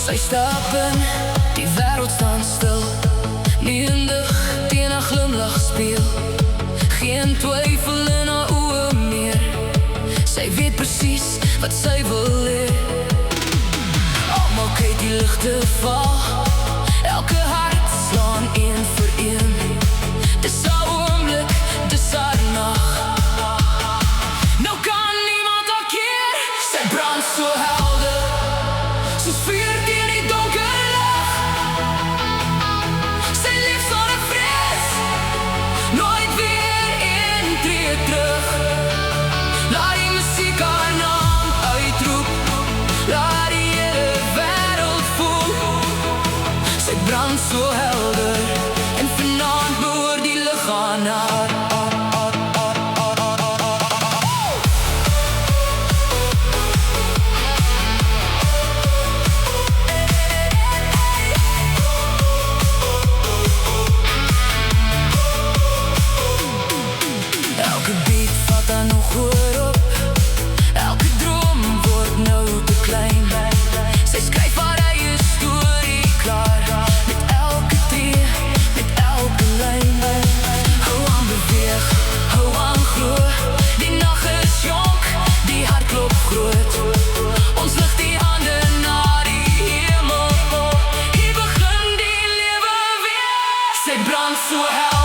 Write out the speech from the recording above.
Sy stap in, die wêreld staan stil. Nie 'n lig teen haar glimlach speel. Geen twyfel in haar oë meer. Sy weet presies wat sy wil hê. Almal kyk die ligte val. Elke hart slaan een vir een. Dis haar oomblik, dis haar nag. Nou kan niemand haar keer. Sy brand so helder, soos vuur teen die donker lig. Sy leef sonder vrees, nooit weer een tree terug. Laat die musiek haar naam uitroep, laat die hele wêreld voel. Sy brand so helder, en vanaand behoort die lig aan haar. Elke beat vat haar nog hoër op. Elke droom word nou te klein. Sy skryf haar eie storie klaar. Met elke tree, met elke lyn. Hou aan beweeg, hou aan glo. Die nag is jonk, die hart klop groot. Ons lig die hande na die hemel. Hier begin die lewe weer. Sy brand so hel.